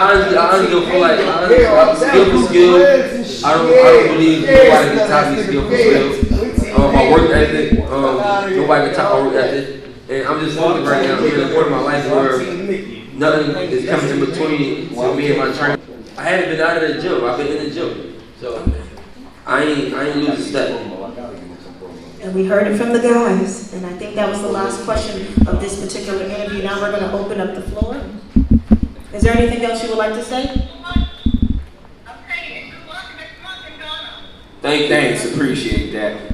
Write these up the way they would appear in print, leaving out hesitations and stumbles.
honestly don't feel like skill for skill. I don't believe nobody can top me skill for skill. My work ethic, nobody can top my work ethic. And I'm just focused right now. I'm in the point of my life where nothing is coming in between me and my training. I haven't been out of the gym. I've been in the gym. So I ain't losing step. And we heard it from the guys. And I think that was the last question of this particular interview. Now we're going to open up the floor. Is there anything else you would like to say? Thanks, appreciate that.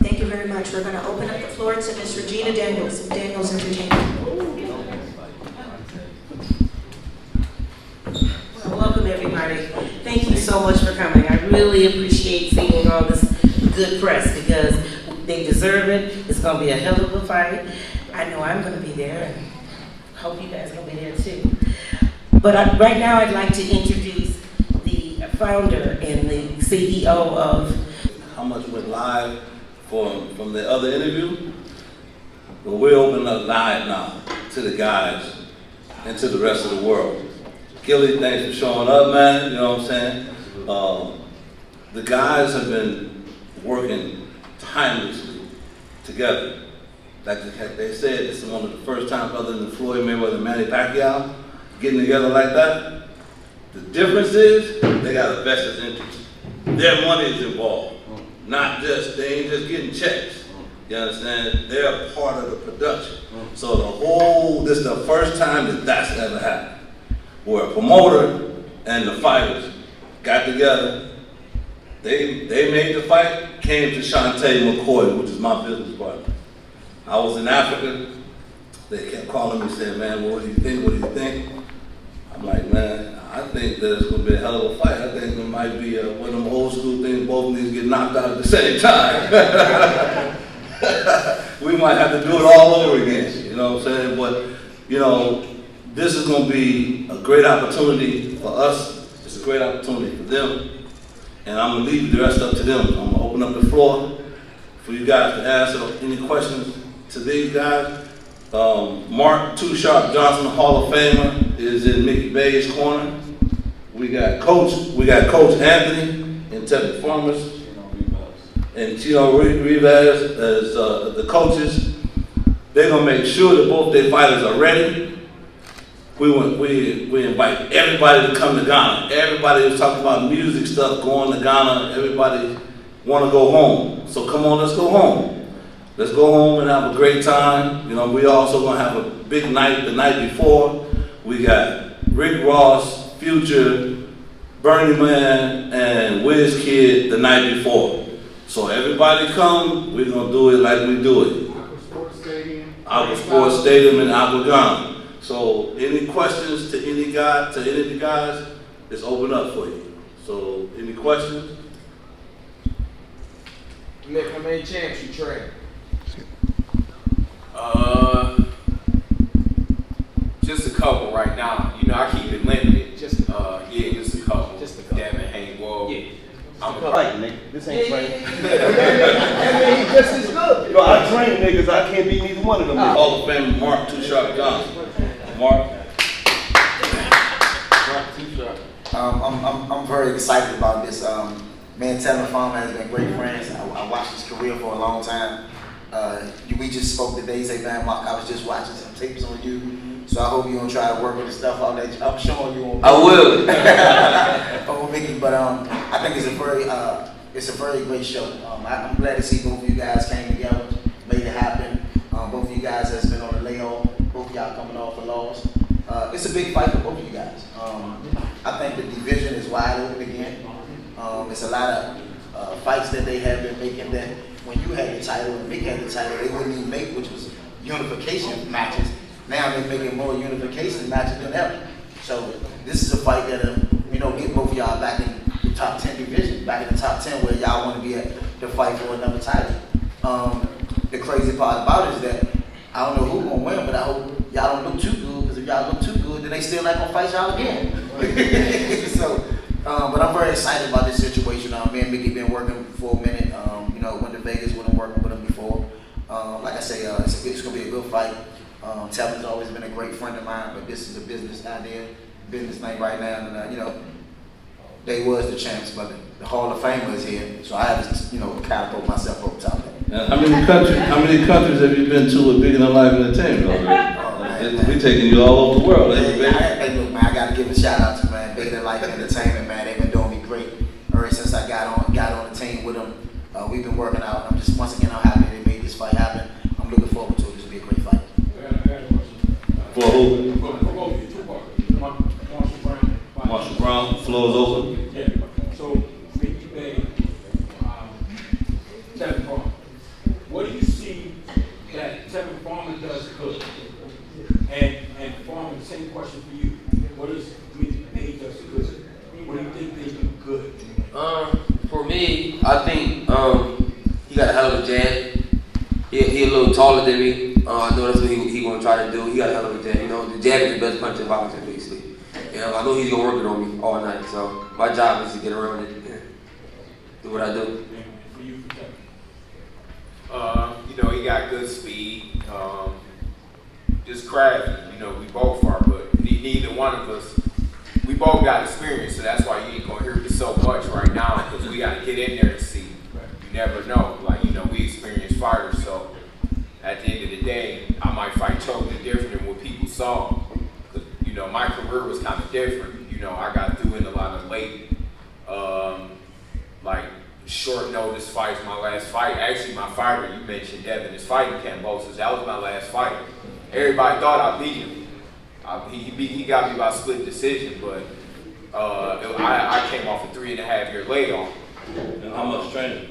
Thank you very much. We're going to open up the floor to Ms. Regina Daniels of Daniels Entertainment. Well, welcome everybody. Thank you so much for coming. I really appreciate seeing all this good press because they deserve it. It's going to be a hell of a fight. I know I'm going to be there and hope you guys are going to be there too. But right now I'd like to introduce the founder and the CEO of... How much went live from the other interview? But we're opening up live now to the guys and to the rest of the world. Gilly, thanks for showing up, man. You know what I'm saying? The guys have been working tirelessly together. Like they said, this is one of the first times other than Floyd Mayweather and Manny Pacquiao getting together like that. The difference is they got a vested interest. Their money is involved. They ain't just getting checks. You understand? They're a part of the production. So this is the first time that's ever happened. Where a promoter and the fighters got together, they made the fight, came to Shantae McCoy, which is my business partner. I was in Africa, they kept calling me saying, man, what do you think, what do you think? I'm like, man, I think that it's gonna be a hell of a fight. I think it might be one of them old school things, both of these get knocked out at the same time. We might have to do it all over again, you know what I'm saying? But, you know, this is going to be a great opportunity for us. It's a great opportunity for them. And I'm going to leave the rest up to them. I'm going to open up the floor for you guys to ask any questions to these guys. Mark Too Sharp Johnson, Hall of Famer, is in Mickey Bay's corner. We got Coach Anthony and Tevin Farmers and Chino Rivas as the coaches. They're going to make sure that both their fighters are ready. We invite everybody to come to Ghana. Everybody was talking about music stuff, going to Ghana. Everybody want to go home. So come on, let's go home. Let's go home and have a great time. You know, we also going to have a big night the night before. We got Rick Ross, Future, Burning Man, and Wiz Kid the night before. So everybody come, we're going to do it like we do it. Aqua Sports Stadium in Aqua Ghana. So any questions to any of the guys, it's open up for you. So any questions? Nick, how many champs you train? Just a couple right now. You know, I keep it limited. Just a couple. Just a couple. Devin, Haywood. Yeah. I'm a fight, nigga. This ain't training. I mean, he just as good. You know, I train niggas. I can't beat neither one of them. Hall of Fame Mark Too Sharp Johnson. Mark. I'm very excited about this. Me and Tevin Farmer has been great friends. I watched his career for a long time. We just spoke today. He said, man, Mark, I was just watching some tapes on you. So I hope you don't try to work with the stuff out that I'm showing you on. I will. On Mickey, but I think it's a very great show. I'm glad to see both of you guys came together, made it happen. Both of you guys has been on the layoff. Both of y'all coming off a loss. It's a big fight for both of you guys. I think the division is wide open again. It's a lot of fights that they have been making that when you had the title and Mick had the title, they wouldn't even make, which was unification matches. Now they're making more unification matches than ever. So this is a fight that get both of y'all back in the top 10 division, back in the top 10 where y'all want to be at to fight for another title. The crazy part about it is that I don't know who's gonna win, but I hope y'all don't look too good, because if y'all look too good, then they still not gonna fight y'all again. So, but I'm very excited about this situation. Me and Mickey been working for a minute. Went to Vegas with him, working with him before. Like I say, it's gonna be a good fight. Tevin's always been a great friend of mine, but this is a business idea. business thing right now, and you know, they was the champs, but the Hall of Famer is here, so I had to, you know, catapult myself up top. Now, how many countries have you been to with Bigger Than Life Entertainment already? We taking you all over the world, ain't we, baby? Hey, look, man, I gotta give a shout out to man, Bigger Than Life Entertainment, man. They've been doing me great ever since I got on the team with them. We've been working out. I'm just once again, I'm happy they made this fight happen. I'm looking forward to it. This will be a great fight. For who? Marshall Brown, floor is open. Yeah. So, Mickey Bay, Tevin Farmer. What do you see that Tevin Farmer does good? And Farmer, the same question for you. What does Mickey Bay does good? What do you think they do good? For me, I think he got a hell of a jab. He a little taller than me. I know that's what he gonna try to do. He got a hell of a jab. You know, the jab is the best punch in boxing, basically. You know, I know he's gonna work it on me all night. So my job is to get around it and do what I do. For you, You know, he got good speed, just crafty. You know, we both are, but neither one of us, we both got experience, so that's why you ain't gonna hear me so much right now, because we gotta get in there and see. You never know. Like, you know, we experienced fighters, so at the end of the day, I might fight totally different than what people saw. You know, my career was kind of different. You know, I got through in a lot of late, like short notice fights. My last fight, actually my fighter, you mentioned Devin, is fighting Cambosis. That was my last fight. Everybody thought I beat him. He got me by split decision, but I came off a 3.5-year layoff. And how much training?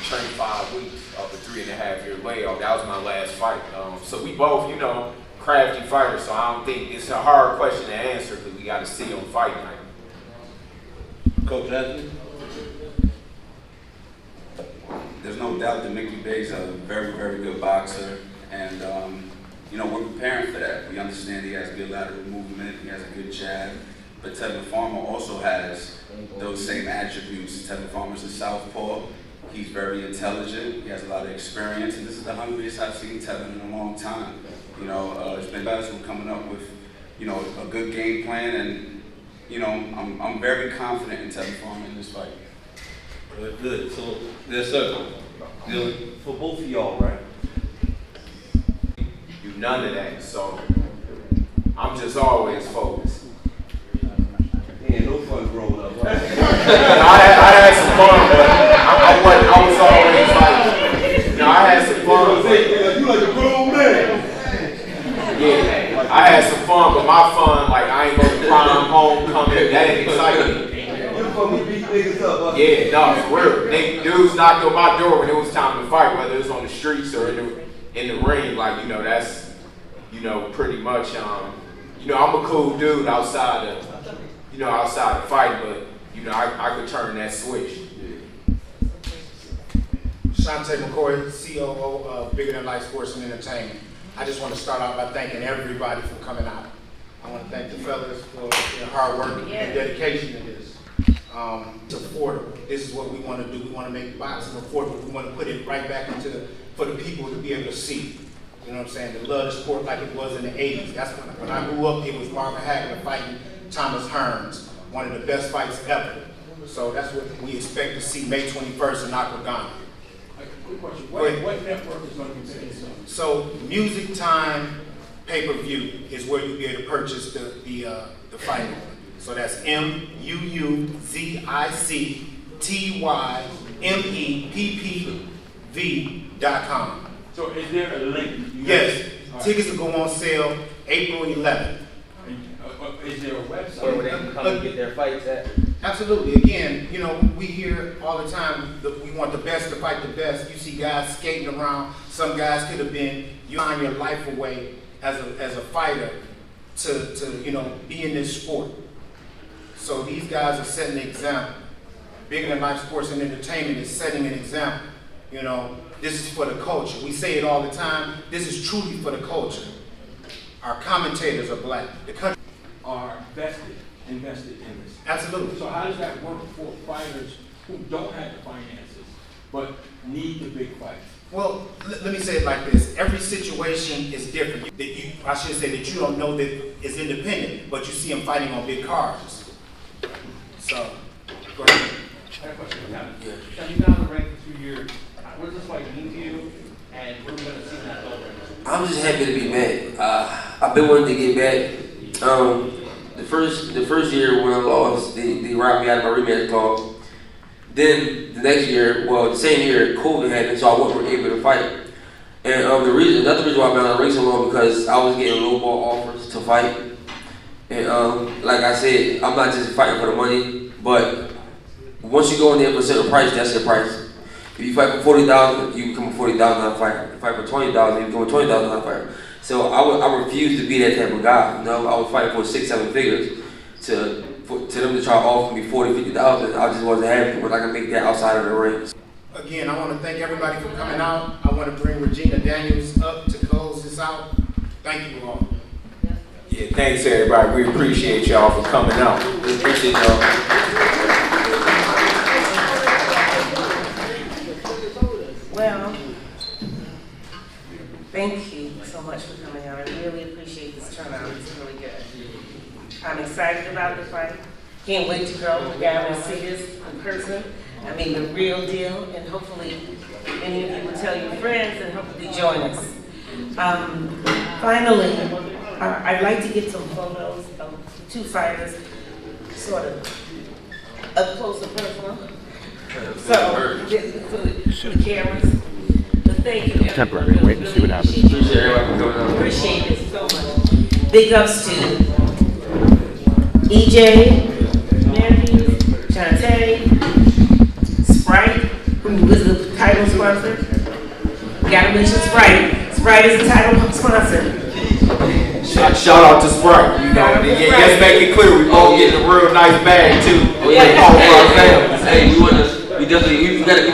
Trained 5 weeks of a 3.5-year layoff. That was my last fight. So we both, you know, crafty fighters, so I don't think it's a hard question to answer because we got to see on fight night. Coach Anthony? There's no doubt that Mickey Bay's a very, very good boxer, and you know, we're preparing for that. We understand he has good lateral movement, he has a good jab, but Tevin Farmer also has those same attributes. Tevin Farmer's a southpaw. He's very intelligent. He has a lot of experience, and this is the hungriest I've seen Tevin in a long time. You know, it's been guys who are coming up with, you know, a good game plan, and you know, I'm very confident in Tevin Farmer in this fight. Good. So, yes, sir. For both of y'all, right? You none of that, so I'm just always focused. Yeah, no fun growing up, right? I had some fun, but I was always like, you know, I had some fun. You like a grown man. Yeah, I had some fun, but my fun, like, I ain't going to prime homecoming. That ain't exciting. You from beat niggas up, huh? Yeah, no, for real. Dudes knocked on my door when it was time to fight, whether it was on the streets or in the ring. Like, you know, that's, you know, pretty much, you know, I'm a cool dude outside of fighting, but, you know, I could turn that switch. Shante McCoy, COO of Bigger Than Life Sports and Entertainment. I just want to start out by thanking everybody for coming out. I want to thank the fellas for their hard work and dedication to this. It's affordable. This is what we want to do. We want to make boxing affordable. We want to put it right back into for the people to be able to see. You know what I'm saying? To love the sport like it was in the 80s. That's when I grew up, it was Marvin Hagler fighting Thomas Hearns, one of the best fights ever. So that's what we expect to see May 21st in Aquagana. Quick question. What network is going to be taking this? So Music Time pay-per-view is where you'll be able to purchase the fight. So that's MUUZICTYMEPPV.com. So is there a link? Yes. Tickets will go on sale April 11th. Is there a website Where they can come and get their fights at? Absolutely. Again, you know, we hear all the time that we want the best to fight the best. You see guys skating around. Some guys could have been, you find your life away as a fighter to you know, be in this sport. So these guys are setting an example. Bigger Than Life Sports and Entertainment is setting an example. You know, this is for the culture. We say it all the time. This is truly for the culture. Our commentators are black. The country are invested in this? Absolutely. So how does that work for fighters who don't have the finances but need the big fights? Well, let me say it like this. Every situation is different. I should say that you don't know that it's independent, but you see them fighting on big cars. So, go ahead. I have a question for Tevin. Tevin, you've been on the ring for 2 years. What does this fight mean to you? And what are we going to see in that belt ring? I'm just happy to be back. I've been wanting to get back. The first year when I lost, they robbed me out of my rematch clause. Then the next year, well, the same year, COVID happened, so I wasn't able to fight. And another reason why I've been on the ring so long because I was getting low ball offers to fight. And like I said, I'm not just fighting for the money, but once you go in there for a certain price, that's your price. If you fight for $40,000, you become a $40,000 fighter. If you fight for $20,000, you become a $20,000 fighter. So I refuse to be that type of guy. You know, I was fighting for 6-7 figures to them to try to offer me $40,000-$50,000. I just wasn't happy when I could make that outside of the ring. Again, I want to thank everybody for coming out. I want to bring Regina Daniels up to close this out. Thank you all. Yeah, thanks everybody. We appreciate y'all for coming out. We appreciate y'all. Well, thank you so much for coming out. I really appreciate this turnout. It's really good. I'm excited about the fight. Can't wait to go down and see this in person. I mean, the real deal. And hopefully, many of you will tell your friends and hopefully join us. Finally, I'd like to get some photos of the two fighters, sort of up close and personal. So, for the cameras. But thank you. Temporary. Wait and see what happens. Appreciate it so much. Big ups to EJ, Matthews, Shantae, Sprite, who was the title sponsor. Gotta mention Sprite. Sprite is the title sponsor. Shout out to Sprite. You know, let's make it clear we all getting a real nice bag too. Oh yeah, all for our families. Hey, we definitely, we gotta